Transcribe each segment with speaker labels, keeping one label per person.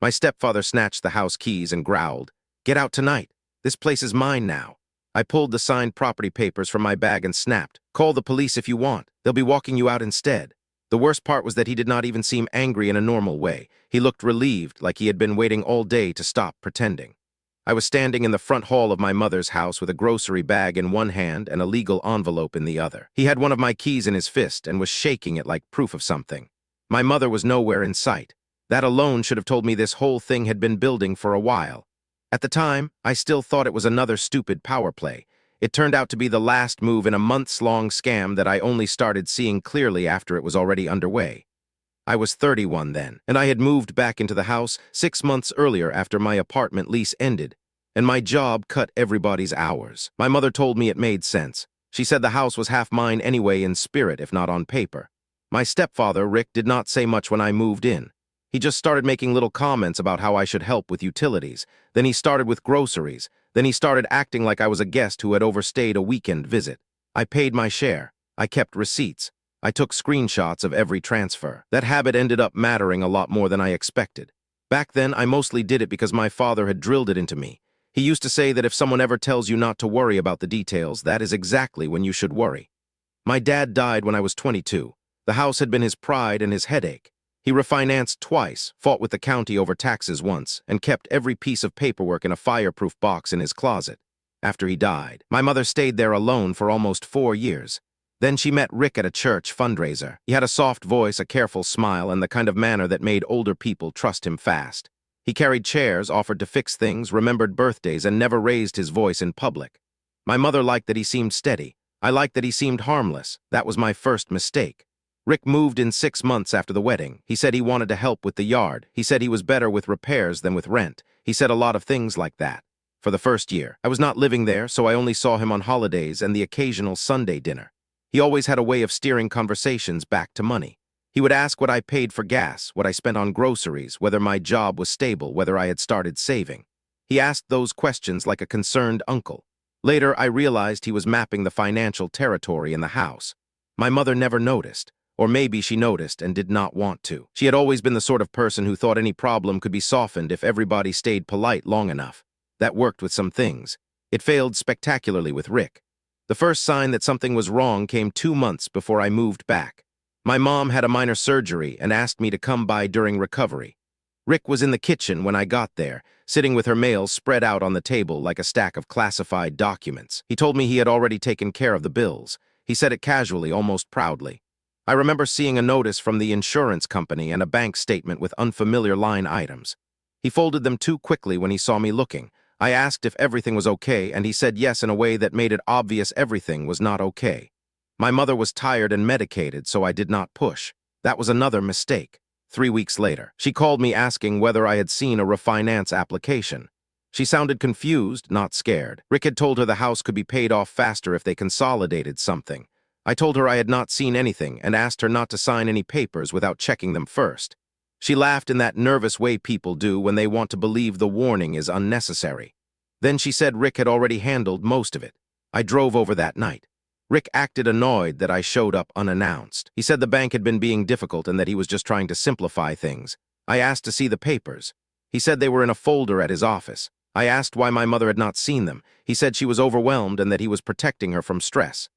Speaker 1: My stepfather snatched the house keys and growled, "Get out tonight. This place is mine now." I pulled the signed property papers from my bag and snapped, "Call the police if you want. They'll be walking you out instead." The worst part was that he did not even seem angry in a normal way. He looked relieved, like he had been waiting all day to stop pretending. I was standing in the front hall of my mother's house with a grocery bag in one hand and a legal envelope in the other. He had one of my keys in his fist and was shaking it like proof of something. My mother was nowhere in sight. That alone should have told me this whole thing had been building for a while. At the time, I still thought it was another stupid power play. It turned out to be the last move in a months-long scam that I only started seeing clearly after it was already underway. I was 31 then, and I had moved back into the house 6 months earlier after my apartment lease ended, and my job cut everybody's hours. My mother told me it made sense. She said the house was half mine anyway in spirit, if not on paper. My stepfather, Rick, did not say much when I moved in. He just started making little comments about how I should help with utilities. Then he started with groceries. Then he started acting like I was a guest who had overstayed a weekend visit. I paid my share. I kept receipts. I took screenshots of every transfer. That habit ended up mattering a lot more than I expected. Back then, I mostly did it because my father had drilled it into me. He used to say that if someone ever tells you not to worry about the details, that is exactly when you should worry. My dad died when I was 22. The house had been his pride and his headache. He refinanced twice, fought with the county over taxes once, and kept every piece of paperwork in a fireproof box in his closet. After he died, my mother stayed there alone for almost 4 years. Then she met Rick at a church fundraiser. He had a soft voice, a careful smile, and the kind of manner that made older people trust him fast. He carried chairs, offered to fix things, remembered birthdays, and never raised his voice in public. My mother liked that he seemed steady. I liked that he seemed harmless. That was my first mistake. Rick moved in 6 months after the wedding. He said he wanted to help with the yard. He said he was better with repairs than with rent. He said a lot of things like that. For the first year, I was not living there, so I only saw him on holidays and the occasional Sunday dinner. He always had a way of steering conversations back to money. He would ask what I paid for gas, what I spent on groceries, whether my job was stable, whether I had started saving. He asked those questions like a concerned uncle. Later, I realized he was mapping the financial territory in the house. My mother never noticed. Or maybe she noticed and did not want to. She had always been the sort of person who thought any problem could be softened if everybody stayed polite long enough. That worked with some things. It failed spectacularly with Rick. The first sign that something was wrong came 2 months before I moved back. My mom had a minor surgery and asked me to come by during recovery. Rick was in the kitchen when I got there, sitting with her mail spread out on the table like a stack of classified documents. He told me he had already taken care of the bills. He said it casually, almost proudly. I remember seeing a notice from the insurance company and a bank statement with unfamiliar line items. He folded them too quickly when he saw me looking. I asked if everything was okay, and he said yes in a way that made it obvious everything was not okay. My mother was tired and medicated, so I did not push. That was another mistake. 3 weeks later, she called me asking whether I had seen a refinance application. She sounded confused, not scared. Rick had told her the house could be paid off faster if they consolidated something. I told her I had not seen anything and asked her not to sign any papers without checking them first. She laughed in that nervous way people do when they want to believe the warning is unnecessary. Then she said Rick had already handled most of it. I drove over that night. Rick acted annoyed that I showed up unannounced. He said the bank had been being difficult and that he was just trying to simplify things. I asked to see the papers. He said they were in a folder at his office. I asked why my mother had not seen them. He said she was overwhelmed and that he was protecting her from stress.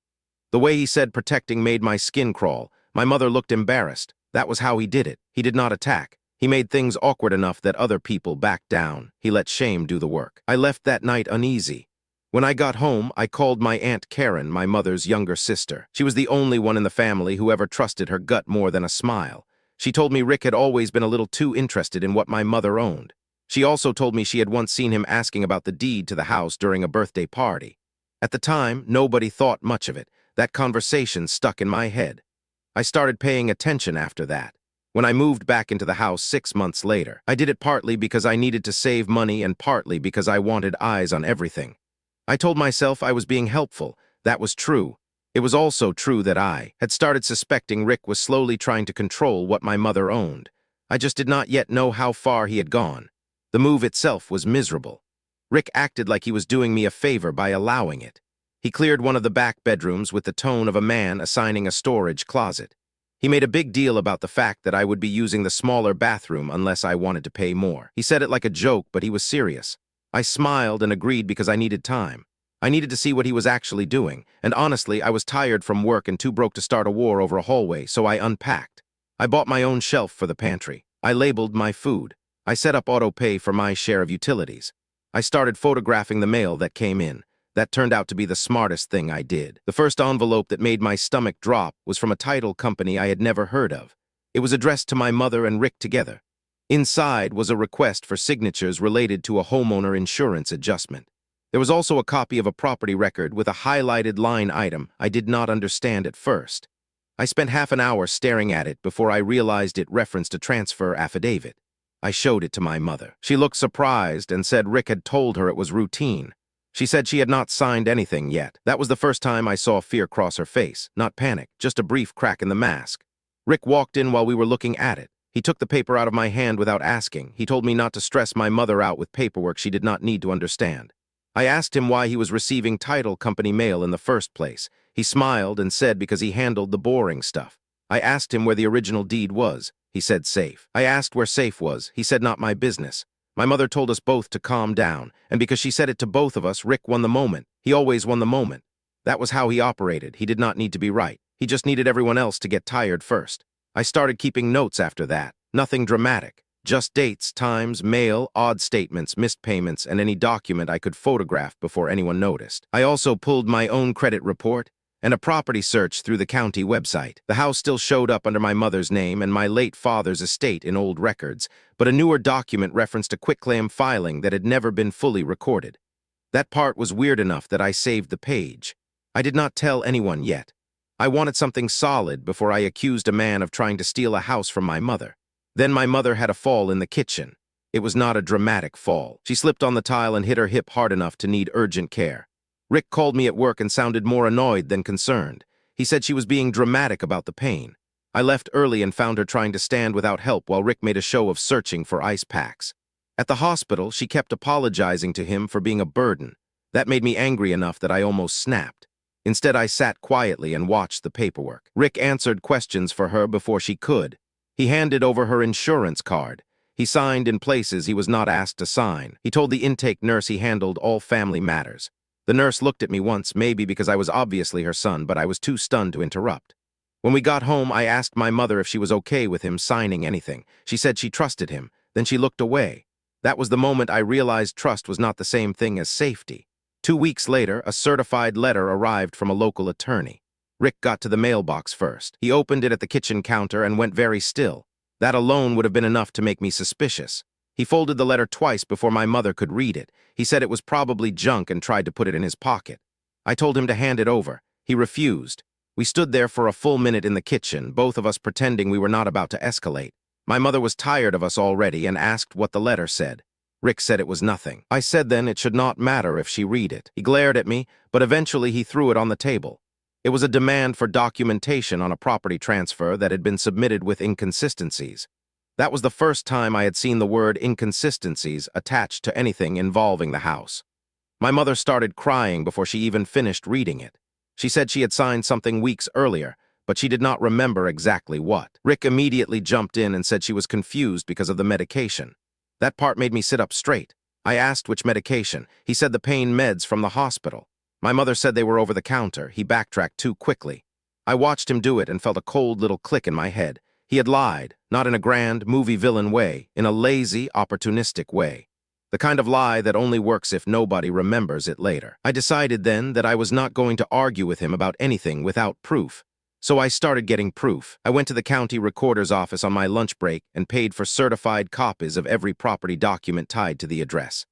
Speaker 1: The way he said protecting made my skin crawl. My mother looked embarrassed. That was how he did it. He did not attack. He made things awkward enough that other people backed down. He let shame do the work. I left that night uneasy. When I got home, I called my Aunt Karen, my mother's younger sister. She was the only one in the family who ever trusted her gut more than a smile. She told me Rick had always been a little too interested in what my mother owned. She also told me she had once seen him asking about the deed to the house during a birthday party. At the time, nobody thought much of it. That conversation stuck in my head. I started paying attention after that. When I moved back into the house 6 months later, I did it partly because I needed to save money and partly because I wanted eyes on everything. I told myself I was being helpful. That was true. It was also true that I had started suspecting Rick was slowly trying to control what my mother owned. I just did not yet know how far he had gone. The move itself was miserable. Rick acted like he was doing me a favor by allowing it. He cleared one of the back bedrooms with the tone of a man assigning a storage closet. He made a big deal about the fact that I would be using the smaller bathroom unless I wanted to pay more. He said it like a joke, but he was serious. I smiled and agreed because I needed time. I needed to see what he was actually doing, and honestly, I was tired from work and too broke to start a war over a hallway, so I unpacked. I bought my own shelf for the pantry. I labeled my food. I set up auto-pay for my share of utilities. I started photographing the mail that came in. That turned out to be the smartest thing I did. The first envelope that made my stomach drop was from a title company I had never heard of. It was addressed to my mother and Rick together. Inside was a request for signatures related to a homeowner insurance adjustment. There was also a copy of a property record with a highlighted line item I did not understand at first. I spent half an hour staring at it before I realized it referenced a transfer affidavit. I showed it to my mother. She looked surprised and said Rick had told her it was routine. She said she had not signed anything yet. That was the first time I saw fear cross her face, not panic, just a brief crack in the mask. Rick walked in while we were looking at it. He took the paper out of my hand without asking. He told me not to stress my mother out with paperwork she did not need to understand. I asked him why he was receiving title company mail in the first place. He smiled and said because he handled the boring stuff. I asked him where the original deed was. He said safe. I asked where safe was. He said not my business. My mother told us both to calm down, and because she said it to both of us, Rick won the moment. He always won the moment. That was how he operated. He did not need to be right. He just needed everyone else to get tired first. I started keeping notes after that. Nothing dramatic. Just dates, times, mail, odd statements, missed payments, and any document I could photograph before anyone noticed. I also pulled my own credit report and a property search through the county website. The house still showed up under my mother's name and my late father's estate in old records, but a newer document referenced a quitclaim filing that had never been fully recorded. That part was weird enough that I saved the page. I did not tell anyone yet. I wanted something solid before I accused a man of trying to steal a house from my mother. Then my mother had a fall in the kitchen. It was not a dramatic fall. She slipped on the tile and hit her hip hard enough to need urgent care. Rick called me at work and sounded more annoyed than concerned. He said she was being dramatic about the pain. I left early and found her trying to stand without help while Rick made a show of searching for ice packs. At the hospital, she kept apologizing to him for being a burden. That made me angry enough that I almost snapped. Instead, I sat quietly and watched the paperwork. Rick answered questions for her before she could. He handed over her insurance card. He signed in places he was not asked to sign. He told the intake nurse he handled all family matters. The nurse looked at me once, maybe because I was obviously her son, but I was too stunned to interrupt. When we got home, I asked my mother if she was okay with him signing anything. She said she trusted him. Then she looked away. That was the moment I realized trust was not the same thing as safety. 2 weeks later, a certified letter arrived from a local attorney. Rick got to the mailbox first. He opened it at the kitchen counter and went very still. That alone would have been enough to make me suspicious. He folded the letter twice before my mother could read it. He said it was probably junk and tried to put it in his pocket. I told him to hand it over. He refused. We stood there for a full minute in the kitchen, both of us pretending we were not about to escalate. My mother was tired of us already and asked what the letter said. Rick said it was nothing. I said then it should not matter if she read it. He glared at me, but eventually he threw it on the table. It was a demand for documentation on a property transfer that had been submitted with inconsistencies. That was the first time I had seen the word inconsistencies attached to anything involving the house. My mother started crying before she even finished reading it. She said she had signed something weeks earlier, but she did not remember exactly what. Rick immediately jumped in and said she was confused because of the medication. That part made me sit up straight. I asked which medication. He said the pain meds from the hospital. My mother said they were over the counter. He backtracked too quickly. I watched him do it and felt a cold little click in my head. He had lied, not in a grand movie villain way, in a lazy, opportunistic way. The kind of lie that only works if nobody remembers it later. I decided then that I was not going to argue with him about anything without proof. So I started getting proof. I went to the county recorder's office on my lunch break and paid for certified copies of every property document tied to the address.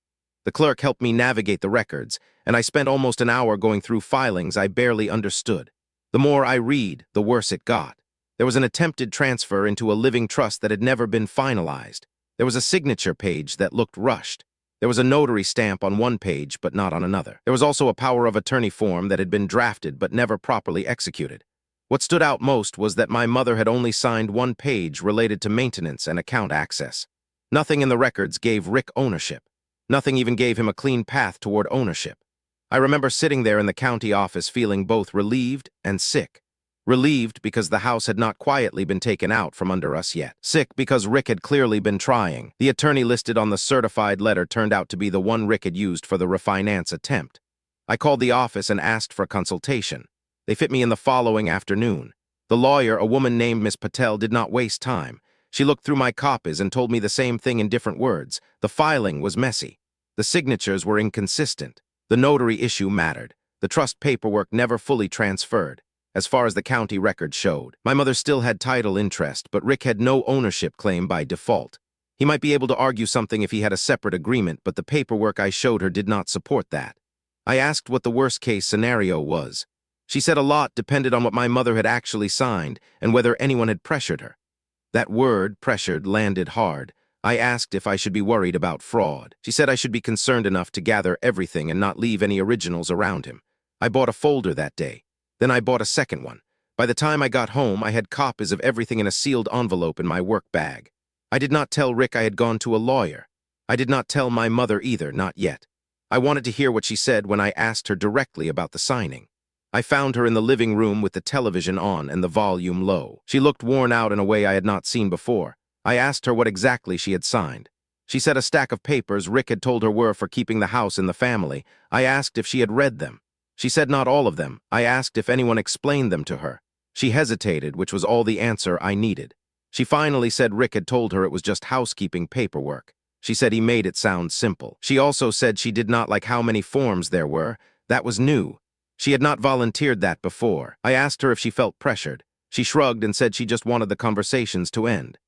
Speaker 1: The clerk helped me navigate the records, and I spent almost an hour going through filings I barely understood. The more I read, the worse it got. There was an attempted transfer into a living trust that had never been finalized. There was a signature page that looked rushed. There was a notary stamp on one page, but not on another. There was also a power of attorney form that had been drafted but never properly executed. What stood out most was that my mother had only signed one page related to maintenance and account access. Nothing in the records gave Rick ownership. Nothing even gave him a clean path toward ownership. I remember sitting there in the county office feeling both relieved and sick. Relieved because the house had not quietly been taken out from under us yet. Sick because Rick had clearly been trying. The attorney listed on the certified letter turned out to be the one Rick had used for the refinance attempt. I called the office and asked for a consultation. They fit me in the following afternoon. The lawyer, a woman named Miss Patel, did not waste time. She looked through my copies and told me the same thing in different words. The filing was messy. The signatures were inconsistent. The notary issue mattered. The trust paperwork never fully transferred. As far as the county record showed, my mother still had title interest, but Rick had no ownership claim by default. He might be able to argue something if he had a separate agreement, but the paperwork I showed her did not support that. I asked what the worst-case scenario was. She said a lot depended on what my mother had actually signed and whether anyone had pressured her. That word, pressured, landed hard. I asked if I should be worried about fraud. She said I should be concerned enough to gather everything and not leave any originals around him. I bought a folder that day. Then I bought a second one. By the time I got home, I had copies of everything in a sealed envelope in my work bag. I did not tell Rick I had gone to a lawyer. I did not tell my mother either, not yet. I wanted to hear what she said when I asked her directly about the signing. I found her in the living room with the television on and the volume low. She looked worn out in a way I had not seen before. I asked her what exactly she had signed. She said a stack of papers Rick had told her were for keeping the house in the family. I asked if she had read them. She said not all of them. I asked if anyone explained them to her. She hesitated, which was all the answer I needed. She finally said Rick had told her it was just housekeeping paperwork. She said he made it sound simple. She also said she did not like how many forms there were. That was new. She had not volunteered that before. I asked her if she felt pressured. She shrugged and said she just wanted the conversations to end.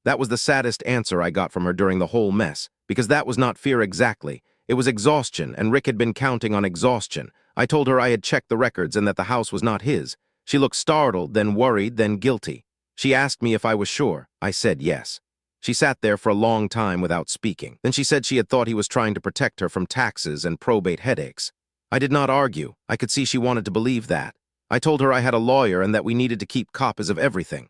Speaker 1: That was the saddest answer I got from her during the whole mess, because that was not fear exactly. It was exhaustion, and Rick had been counting on exhaustion. I told her I had checked the records and that the house was not his. She looked startled, then worried, then guilty. She asked me if I was sure. I said yes. She sat there for a long time without speaking. Then she said she had thought he was trying to protect her from taxes and probate headaches. I did not argue. I could see she wanted to believe that. I told her I had a lawyer and that we needed to keep copies of everything.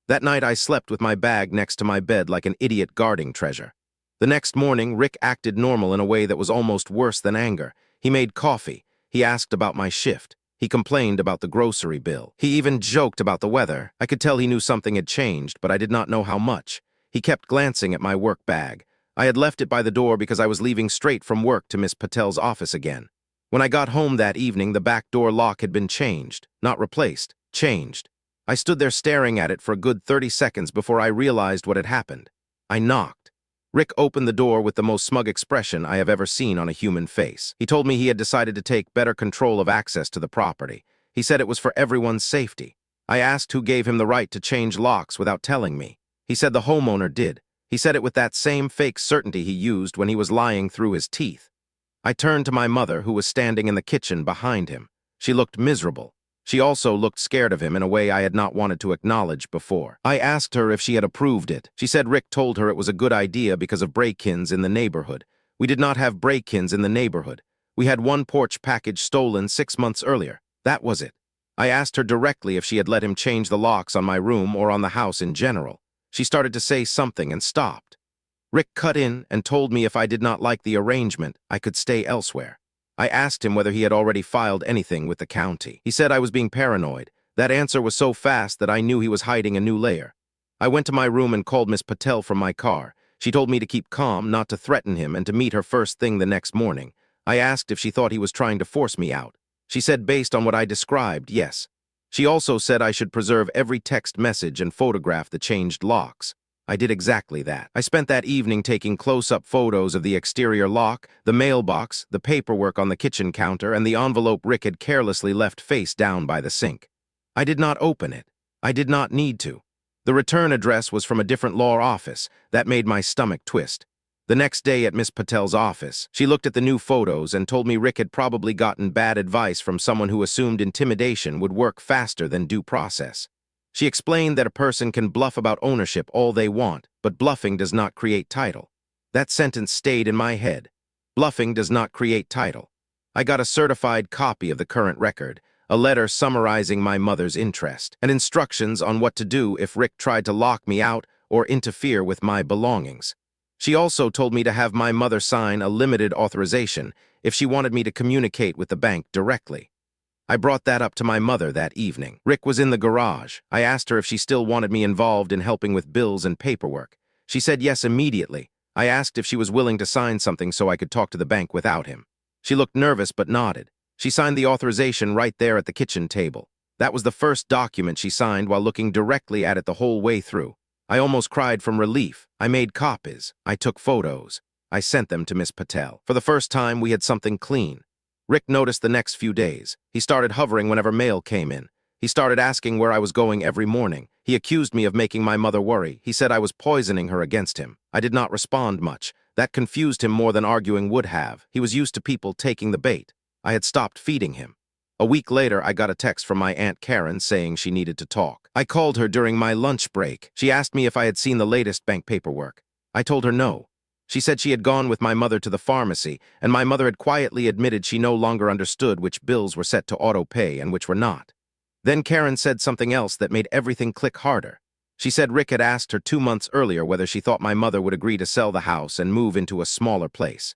Speaker 1: That night I slept with my bag next to my bed like an idiot guarding treasure. The next morning, Rick acted normal in a way that was almost worse than anger. He made coffee. He asked about my shift. He complained about the grocery bill. He even joked about the weather. I could tell he knew something had changed, but I did not know how much. He kept glancing at my work bag. I had left it by the door because I was leaving straight from work to Miss Patel's office again. When I got home that evening, the back door lock had been changed. Not replaced, changed. I stood there staring at it for a good 30 seconds before I realized what had happened. I knocked. Rick opened the door with the most smug expression I have ever seen on a human face. He told me he had decided to take better control of access to the property. He said it was for everyone's safety. I asked who gave him the right to change locks without telling me. He said the homeowner did. He said it with that same fake certainty he used when he was lying through his teeth. I turned to my mother, who was standing in the kitchen behind him. She looked miserable. She also looked scared of him in a way I had not wanted to acknowledge before. I asked her if she had approved it. She said Rick told her it was a good idea because of break-ins in the neighborhood. We did not have break-ins in the neighborhood. We had one porch package stolen 6 months earlier. That was it. I asked her directly if she had let him change the locks on my room or on the house in general. She started to say something and stopped. Rick cut in and told me if I did not like the arrangement, I could stay elsewhere. I asked him whether he had already filed anything with the county. He said I was being paranoid. That answer was so fast that I knew he was hiding a new layer. I went to my room and called Miss Patel from my car. She told me to keep calm, not to threaten him, and to meet her first thing the next morning. I asked if she thought he was trying to force me out. She said based on what I described, yes. She also said I should preserve every text message and photograph the changed locks. I did exactly that. I spent that evening taking close-up photos of the exterior lock, the mailbox, the paperwork on the kitchen counter, and the envelope Rick had carelessly left face down by the sink. I did not open it. I did not need to. The return address was from a different law office. That made my stomach twist. The next day at Miss Patel's office, she looked at the new photos and told me Rick had probably gotten bad advice from someone who assumed intimidation would work faster than due process. She explained that a person can bluff about ownership all they want, but bluffing does not create title. That sentence stayed in my head. Bluffing does not create title. I got a certified copy of the current record, a letter summarizing my mother's interest, and instructions on what to do if Rick tried to lock me out or interfere with my belongings. She also told me to have my mother sign a limited authorization if she wanted me to communicate with the bank directly. I brought that up to my mother that evening. Rick was in the garage. I asked her if she still wanted me involved in helping with bills and paperwork. She said yes immediately. I asked if she was willing to sign something so I could talk to the bank without him. She looked nervous but nodded. She signed the authorization right there at the kitchen table. That was the first document she signed while looking directly at it the whole way through. I almost cried from relief. I made copies. I took photos. I sent them to Miss Patel. For the first time, we had something clean. Rick noticed the next few days. He started hovering whenever mail came in. He started asking where I was going every morning. He accused me of making my mother worry. He said I was poisoning her against him. I did not respond much. That confused him more than arguing would have. He was used to people taking the bait. I had stopped feeding him. A week later, I got a text from my Aunt Karen saying she needed to talk. I called her during my lunch break. She asked me if I had seen the latest bank paperwork. I told her no. She said she had gone with my mother to the pharmacy, and my mother had quietly admitted she no longer understood which bills were set to auto-pay and which were not. Then Karen said something else that made everything click harder. She said Rick had asked her 2 months earlier whether she thought my mother would agree to sell the house and move into a smaller place.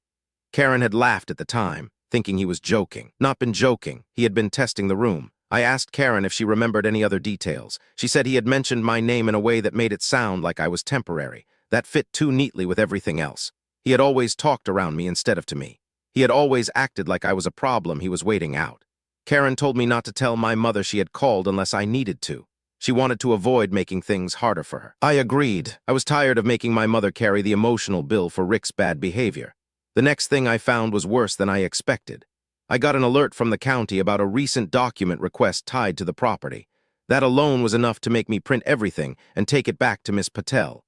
Speaker 1: Karen had laughed at the time, thinking he was joking. Not been joking. He had been testing the room. I asked Karen if she remembered any other details. She said he had mentioned my name in a way that made it sound like I was temporary. That fit too neatly with everything else. He had always talked around me instead of to me. He had always acted like I was a problem he was waiting out. Karen told me not to tell my mother she had called unless I needed to. She wanted to avoid making things harder for her. I agreed. I was tired of making my mother carry the emotional bill for Rick's bad behavior. The next thing I found was worse than I expected. I got an alert from the county about a recent document request tied to the property. That alone was enough to make me print everything and take it back to Miss Patel.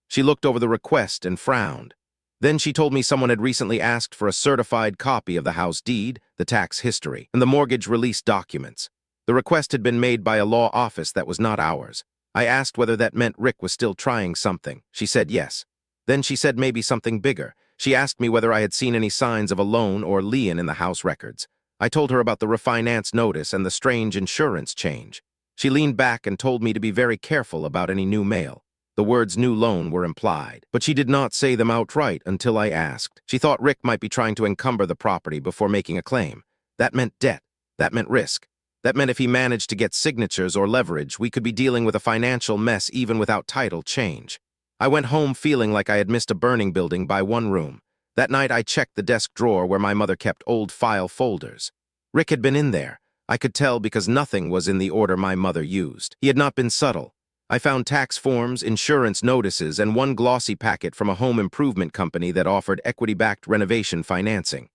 Speaker 1: She looked over the request and frowned. Then she told me someone had recently asked for a certified copy of the house deed, the tax history, and the mortgage release documents. The request had been made by a law office that was not ours. I asked whether that meant Rick was still trying something. She said yes. Then she said maybe something bigger. She asked me whether I had seen any signs of a loan or lien in the house records. I told her about the refinance notice and the strange insurance change. She leaned back and told me to be very careful about any new mail. The words new loan were implied, but she did not say them outright until I asked. She thought Rick might be trying to encumber the property before making a claim. That meant debt. That meant risk. That meant if he managed to get signatures or leverage, we could be dealing with a financial mess even without title change. I went home feeling like I had missed a burning building by one room. That night I checked the desk drawer where my mother kept old file folders. Rick had been in there. I could tell because nothing was in the order my mother used. He had not been subtle. I found tax forms, insurance notices, and one glossy packet from a home improvement company that offered equity-backed renovation financing.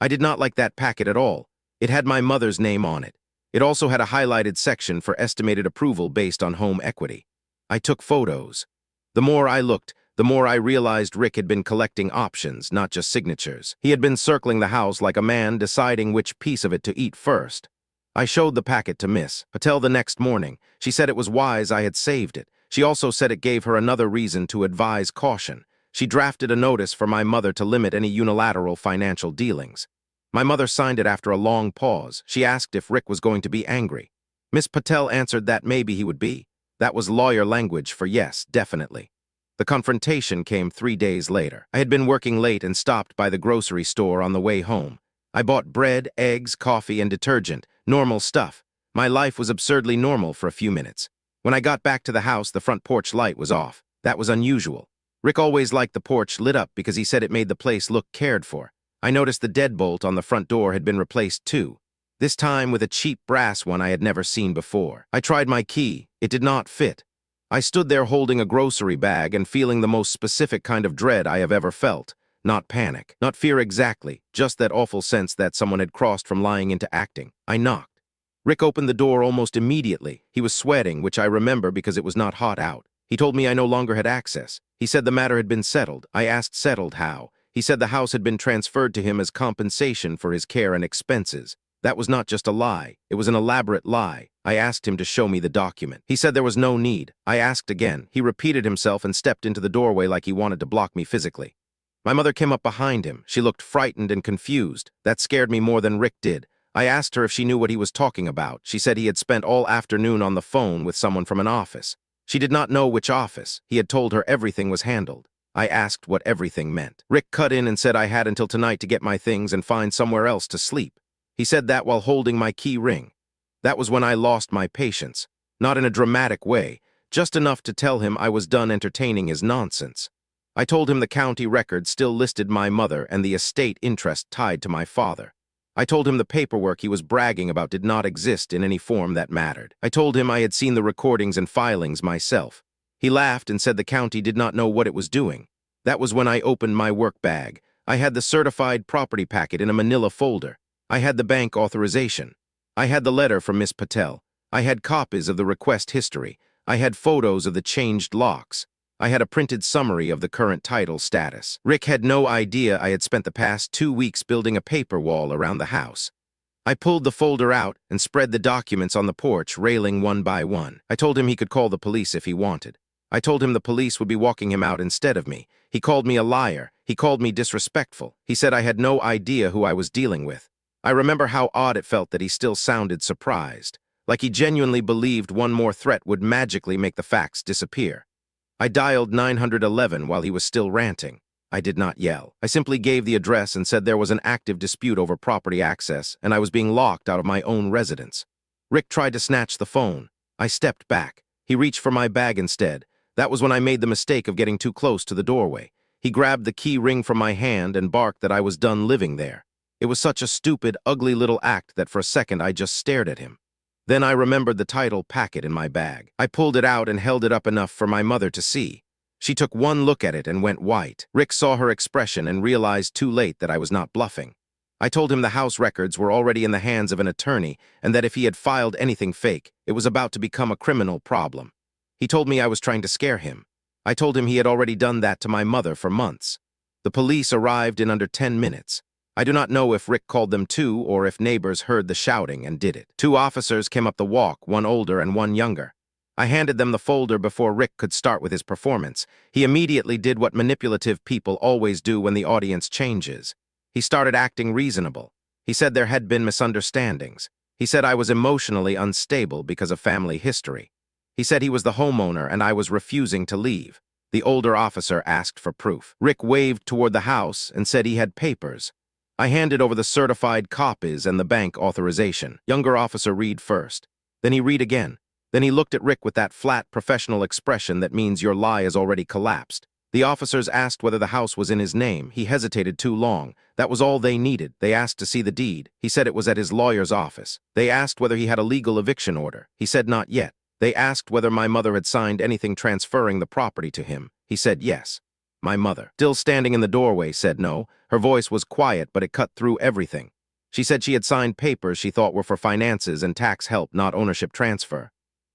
Speaker 1: I did not like that packet at all. It had my mother's name on it. It also had a highlighted section for estimated approval based on home equity. I took photos. The more I looked, the more I realized Rick had been collecting options, not just signatures. He had been circling the house like a man deciding which piece of it to eat first. I showed the packet to Miss Patel the next morning. She said it was wise I had saved it. She also said it gave her another reason to advise caution. She drafted a notice for my mother to limit any unilateral financial dealings. My mother signed it after a long pause. She asked if Rick was going to be angry. Miss Patel answered that maybe he would be. That was lawyer language for yes, definitely. The confrontation came 3 days later. I had been working late and stopped by the grocery store on the way home. I bought bread, eggs, coffee, and detergent. Normal stuff. My life was absurdly normal for a few minutes. When I got back to the house, the front porch light was off. That was unusual. Rick always liked the porch lit up because he said it made the place look cared for. I noticed the deadbolt on the front door had been replaced too. This time with a cheap brass one I had never seen before. I tried my key. It did not fit. I stood there holding a grocery bag and feeling the most specific kind of dread I have ever felt. Not panic, not fear exactly, just that awful sense that someone had crossed from lying into acting. I knocked. Rick opened the door almost immediately. He was sweating, which I remember because it was not hot out. He told me I no longer had access. He said the matter had been settled. I asked settled how. He said the house had been transferred to him as compensation for his care and expenses. That was not just a lie. It was an elaborate lie. I asked him to show me the document. He said there was no need. I asked again. He repeated himself and stepped into the doorway like he wanted to block me physically. My mother came up behind him. She looked frightened and confused. That scared me more than Rick did. I asked her if she knew what he was talking about. She said he had spent all afternoon on the phone with someone from an office. She did not know which office. He had told her everything was handled. I asked what everything meant. Rick cut in and said I had until tonight to get my things and find somewhere else to sleep. He said that while holding my key ring. That was when I lost my patience. Not in a dramatic way, just enough to tell him I was done entertaining his nonsense. I told him the county record still listed my mother and the estate interest tied to my father. I told him the paperwork he was bragging about did not exist in any form that mattered. I told him I had seen the recordings and filings myself. He laughed and said the county did not know what it was doing. That was when I opened my work bag. I had the certified property packet in a manila folder. I had the bank authorization. I had the letter from Miss Patel. I had copies of the request history. I had photos of the changed locks. I had a printed summary of the current title status. Rick had no idea I had spent the past 2 weeks building a paper wall around the house. I pulled the folder out and spread the documents on the porch, railing one by one. I told him he could call the police if he wanted. I told him the police would be walking him out instead of me. He called me a liar. He called me disrespectful. He said I had no idea who I was dealing with. I remember how odd it felt that he still sounded surprised, like he genuinely believed one more threat would magically make the facts disappear. I dialed 911 while he was still ranting. I did not yell. I simply gave the address and said there was an active dispute over property access and I was being locked out of my own residence. Rick tried to snatch the phone. I stepped back. He reached for my bag instead. That was when I made the mistake of getting too close to the doorway. He grabbed the key ring from my hand and barked that I was done living there. It was such a stupid, ugly little act that for a second I just stared at him. Then I remembered the title packet in my bag. I pulled it out and held it up enough for my mother to see. She took one look at it and went white. Rick saw her expression and realized too late that I was not bluffing. I told him the house records were already in the hands of an attorney and that if he had filed anything fake, it was about to become a criminal problem. He told me I was trying to scare him. I told him he had already done that to my mother for months. The police arrived in under 10 minutes. I do not know if Rick called them too or if neighbors heard the shouting and did it. 2 officers came up the walk, one older and one younger. I handed them the folder before Rick could start with his performance. He immediately did what manipulative people always do when the audience changes. He started acting reasonable. He said there had been misunderstandings. He said I was emotionally unstable because of family history. He said he was the homeowner and I was refusing to leave. The older officer asked for proof. Rick waved toward the house and said he had papers. I handed over the certified copies and the bank authorization. Younger officer read first. Then he read again. Then he looked at Rick with that flat, professional expression that means your lie has already collapsed. The officers asked whether the house was in his name. He hesitated too long. That was all they needed. They asked to see the deed. He said it was at his lawyer's office. They asked whether he had a legal eviction order. He said not yet. They asked whether my mother had signed anything transferring the property to him. He said yes. My mother, still standing in the doorway, said no. Her voice was quiet, but it cut through everything. She said she had signed papers she thought were for finances and tax help, not ownership transfer.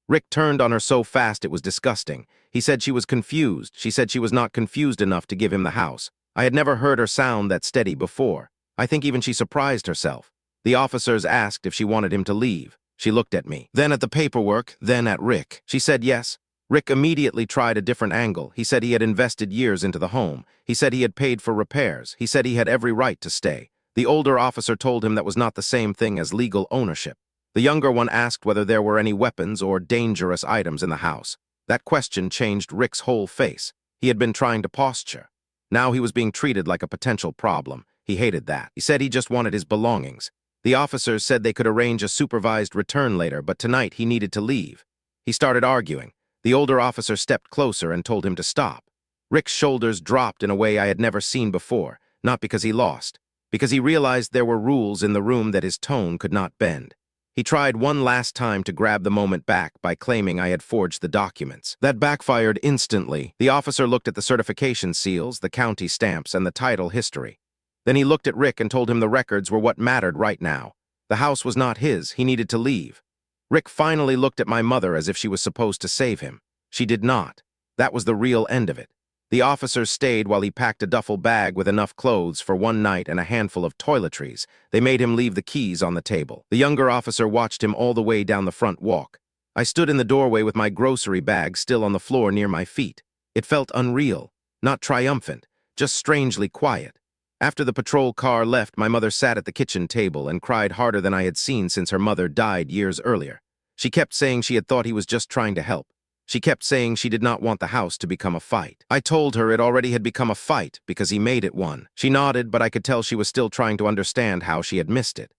Speaker 1: Rick turned on her so fast it was disgusting. He said she was confused. She said she was not confused enough to give him the house. I had never heard her sound that steady before. I think even she surprised herself. The officers asked if she wanted him to leave. She looked at me, then at the paperwork, then at Rick. She said yes. Rick immediately tried a different angle. He said he had invested years into the home. He said he had paid for repairs. He said he had every right to stay. The older officer told him that was not the same thing as legal ownership. The younger one asked whether there were any weapons or dangerous items in the house. That question changed Rick's whole face. He had been trying to posture. Now he was being treated like a potential problem. He hated that. He said he just wanted his belongings. The officers said they could arrange a supervised return later, but tonight he needed to leave. He started arguing. The older officer stepped closer and told him to stop. Rick's shoulders dropped in a way I had never seen before, not because he lost, because he realized there were rules in the room that his tone could not bend. He tried one last time to grab the moment back by claiming I had forged the documents. That backfired instantly. The officer looked at the certification seals, the county stamps, and the title history. Then he looked at Rick and told him the records were what mattered right now. The house was not his. He needed to leave. Rick finally looked at my mother as if she was supposed to save him. She did not. That was the real end of it. The officers stayed while he packed a duffel bag with enough clothes for one night and a handful of toiletries. They made him leave the keys on the table. The younger officer watched him all the way down the front walk. I stood in the doorway with my grocery bag still on the floor near my feet. It felt unreal, not triumphant, just strangely quiet. After the patrol car left, my mother sat at the kitchen table and cried harder than I had seen since her mother died years earlier. She kept saying she had thought he was just trying to help. She kept saying she did not want the house to become a fight. I told her it already had become a fight because he made it one. She nodded, but I could tell she was still trying to understand how she had missed it.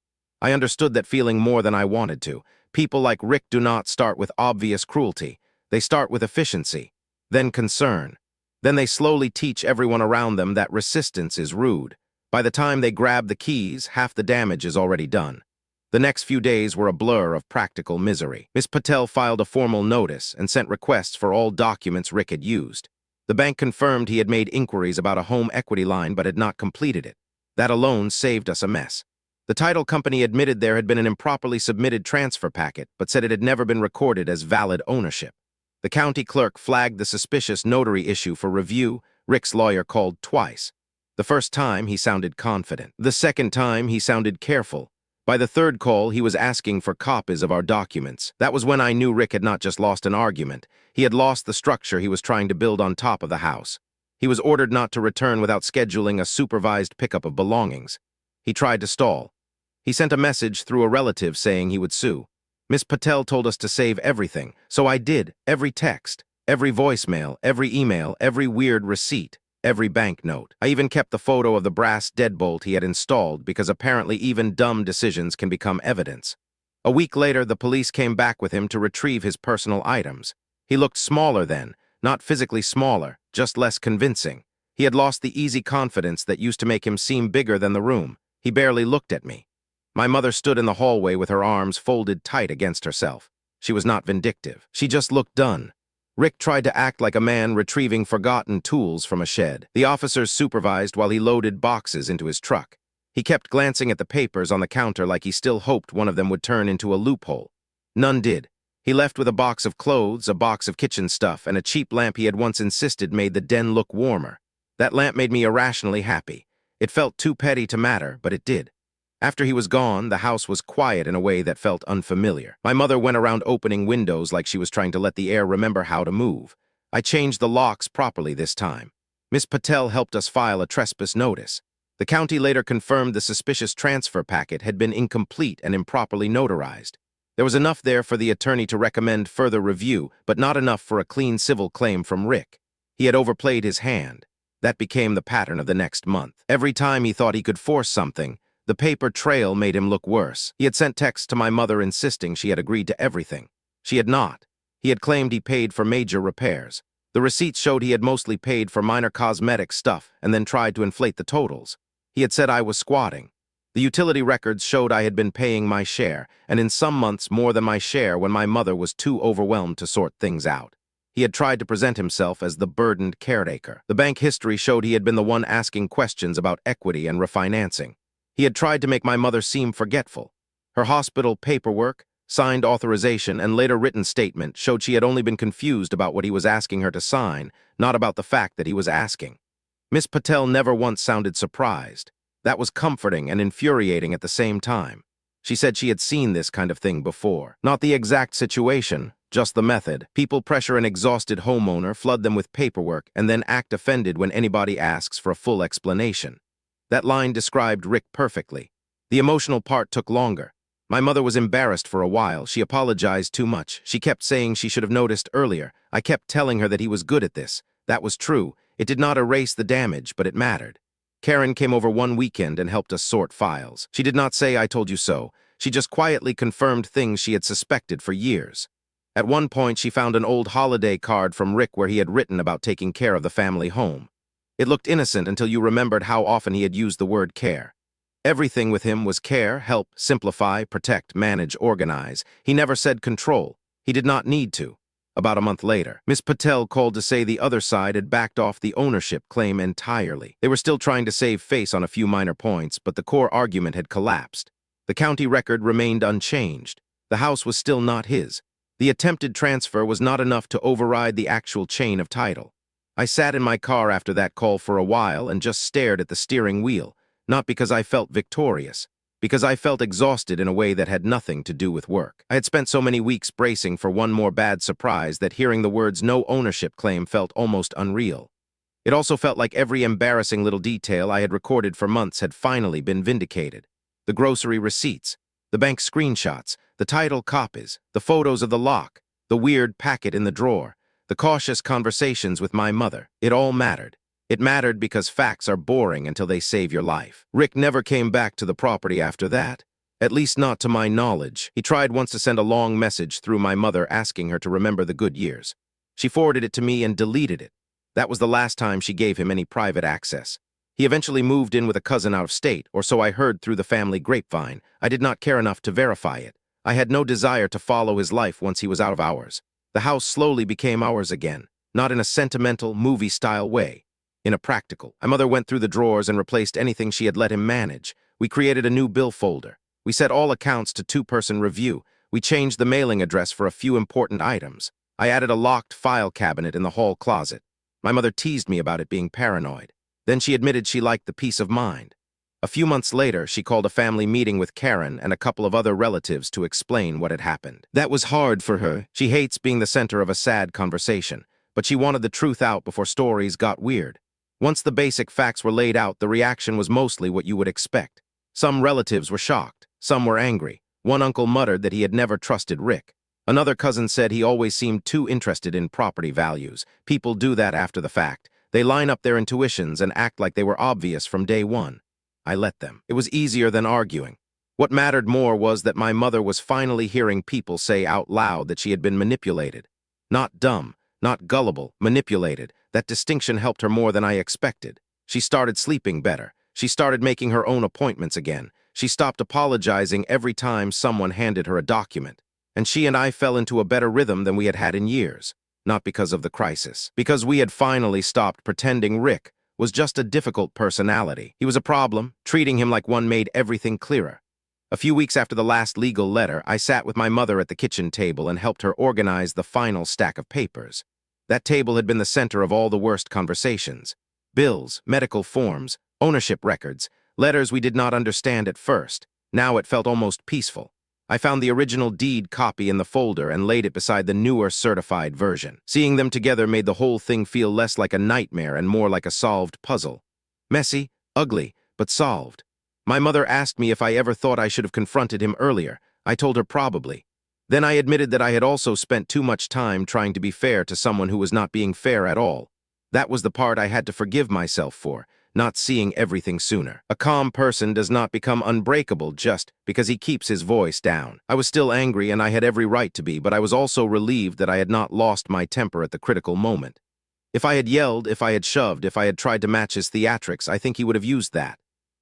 Speaker 1: I understood that feeling more than I wanted to. People like Rick do not start with obvious cruelty. They start with efficiency, then concern. Then they slowly teach everyone around them that resistance is rude. By the time they grab the keys, half the damage is already done. The next few days were a blur of practical misery. Miss Patel filed a formal notice and sent requests for all documents Rick had used. The bank confirmed he had made inquiries about a home equity line but had not completed it. That alone saved us a mess. The title company admitted there had been an improperly submitted transfer packet, but said it had never been recorded as valid ownership. The county clerk flagged the suspicious notary issue for review. Rick's lawyer called twice. The first time, he sounded confident. The second time, he sounded careful. By the third call, he was asking for copies of our documents. That was when I knew Rick had not just lost an argument. He had lost the structure he was trying to build on top of the house. He was ordered not to return without scheduling a supervised pickup of belongings. He tried to stall. He sent a message through a relative saying he would sue. Miss Patel told us to save everything, so I did. Every text, every voicemail, every email, every weird receipt, every banknote. I even kept the photo of the brass deadbolt he had installed because apparently even dumb decisions can become evidence. A week later, the police came back with him to retrieve his personal items. He looked smaller then, not physically smaller, just less convincing. He had lost the easy confidence that used to make him seem bigger than the room. He barely looked at me. My mother stood in the hallway with her arms folded tight against herself. She was not vindictive. She just looked done. Rick tried to act like a man retrieving forgotten tools from a shed. The officers supervised while he loaded boxes into his truck. He kept glancing at the papers on the counter like he still hoped one of them would turn into a loophole. None did. He left with a box of clothes, a box of kitchen stuff, and a cheap lamp he had once insisted made the den look warmer. That lamp made me irrationally happy. It felt too petty to matter, but it did. After he was gone, the house was quiet in a way that felt unfamiliar. My mother went around opening windows like she was trying to let the air remember how to move. I changed the locks properly this time. Miss Patel helped us file a trespass notice. The county later confirmed the suspicious transfer packet had been incomplete and improperly notarized. There was enough there for the attorney to recommend further review, but not enough for a clean civil claim from Rick. He had overplayed his hand. That became the pattern of the next month. Every time he thought he could force something, the paper trail made him look worse. He had sent texts to my mother insisting she had agreed to everything. She had not. He had claimed he paid for major repairs. The receipts showed he had mostly paid for minor cosmetic stuff and then tried to inflate the totals. He had said I was squatting. The utility records showed I had been paying my share, and in some months more than my share when my mother was too overwhelmed to sort things out. He had tried to present himself as the burdened caretaker. The bank history showed he had been the one asking questions about equity and refinancing. He had tried to make my mother seem forgetful. Her hospital paperwork, signed authorization, and later written statement showed she had only been confused about what he was asking her to sign, not about the fact that he was asking. Miss Patel never once sounded surprised. That was comforting and infuriating at the same time. She said she had seen this kind of thing before. Not the exact situation, just the method. People pressure an exhausted homeowner, flood them with paperwork, and then act offended when anybody asks for a full explanation. That line described Rick perfectly. The emotional part took longer. My mother was embarrassed for a while. She apologized too much. She kept saying she should have noticed earlier. I kept telling her that he was good at this. That was true. It did not erase the damage, but it mattered. Karen came over one weekend and helped us sort files. She did not say, "I told you so." She just quietly confirmed things she had suspected for years. At one point, she found an old holiday card from Rick where he had written about taking care of the family home. It looked innocent until you remembered how often he had used the word care. Everything with him was care, help, simplify, protect, manage, organize. He never said control. He did not need to. About a month later, Miss Patel called to say the other side had backed off the ownership claim entirely. They were still trying to save face on a few minor points, but the core argument had collapsed. The county record remained unchanged. The house was still not his. The attempted transfer was not enough to override the actual chain of title. I sat in my car after that call for a while and just stared at the steering wheel, not because I felt victorious, because I felt exhausted in a way that had nothing to do with work. I had spent so many weeks bracing for one more bad surprise that hearing the words "no ownership claim" felt almost unreal. It also felt like every embarrassing little detail I had recorded for months had finally been vindicated. The grocery receipts, the bank screenshots, the title copies, the photos of the lock, the weird packet in the drawer, the cautious conversations with my mother. It all mattered. It mattered because facts are boring until they save your life. Rick never came back to the property after that. At least not to my knowledge. He tried once to send a long message through my mother asking her to remember the good years. She forwarded it to me and deleted it. That was the last time she gave him any private access. He eventually moved in with a cousin out of state, or so I heard through the family grapevine. I did not care enough to verify it. I had no desire to follow his life once he was out of ours. The house slowly became ours again, not in a sentimental, movie-style way. In a practical. My mother went through the drawers and replaced anything she had let him manage. We created a new bill folder. We set all accounts to two-person review. We changed the mailing address for a few important items. I added a locked file cabinet in the hall closet. My mother teased me about it being paranoid. Then she admitted she liked the peace of mind. A few months later, she called a family meeting with Karen and a couple of other relatives to explain what had happened. That was hard for her. She hates being the center of a sad conversation, but she wanted the truth out before stories got weird. Once the basic facts were laid out, the reaction was mostly what you would expect. Some relatives were shocked. Some were angry. One uncle muttered that he had never trusted Rick. Another cousin said he always seemed too interested in property values. People do that after the fact. They line up their intuitions and act like they were obvious from day one. I let them. It was easier than arguing. What mattered more was that my mother was finally hearing people say out loud that she had been manipulated. Not dumb, not gullible, manipulated. That distinction helped her more than I expected. She started sleeping better. She started making her own appointments again. She stopped apologizing every time someone handed her a document. And she and I fell into a better rhythm than we had had in years. Not because of the crisis. Because we had finally stopped pretending Rick was just a difficult personality. He was a problem. Treating him like one made everything clearer. A few weeks after the last legal letter, I sat with my mother at the kitchen table and helped her organize the final stack of papers. That table had been the center of all the worst conversations. Bills, medical forms, ownership records, letters we did not understand at first. Now it felt almost peaceful. I found the original deed copy in the folder and laid it beside the newer certified version. Seeing them together made the whole thing feel less like a nightmare and more like a solved puzzle. Messy, ugly, but solved. My mother asked me if I ever thought I should have confronted him earlier. I told her probably. Then I admitted that I had also spent too much time trying to be fair to someone who was not being fair at all. That was the part I had to forgive myself for, not seeing everything sooner. A calm person does not become unbreakable just because he keeps his voice down. I was still angry and I had every right to be, but I was also relieved that I had not lost my temper at the critical moment. If I had yelled, if I had shoved, if I had tried to match his theatrics, I think he would have used that.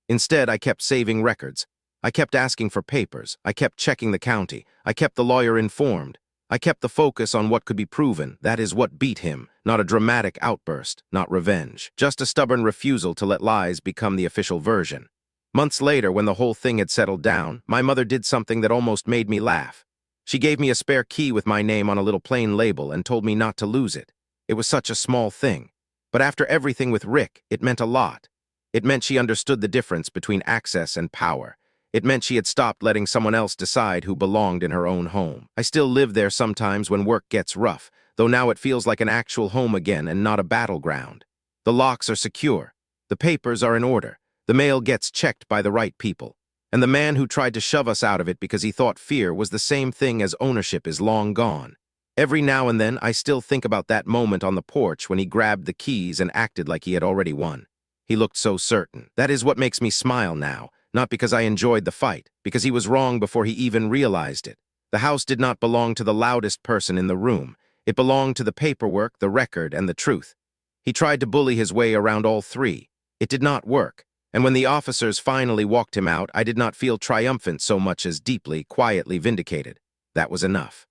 Speaker 1: Instead, I kept saving records. I kept asking for papers. I kept checking the county. I kept the lawyer informed. I kept the focus on what could be proven. That is what beat him, not a dramatic outburst, not revenge. Just a stubborn refusal to let lies become the official version. Months later, when the whole thing had settled down, my mother did something that almost made me laugh. She gave me a spare key with my name on a little plain label and told me not to lose it. It was such a small thing. But after everything with Rick, it meant a lot. It meant she understood the difference between access and power. It meant she had stopped letting someone else decide who belonged in her own home. I still live there sometimes when work gets rough, though now it feels like an actual home again and not a battleground. The locks are secure. The papers are in order. The mail gets checked by the right people. And the man who tried to shove us out of it because he thought fear was the same thing as ownership is long gone. Every now and then, I still think about that moment on the porch when he grabbed the keys and acted like he had already won. He looked so certain. That is what makes me smile now. Not because I enjoyed the fight, because he was wrong before he even realized it. The house did not belong to the loudest person in the room. It belonged to the paperwork, the record, and the truth. He tried to bully his way around all three. It did not work. And when the officers finally walked him out, I did not feel triumphant so much as deeply, quietly vindicated. That was enough.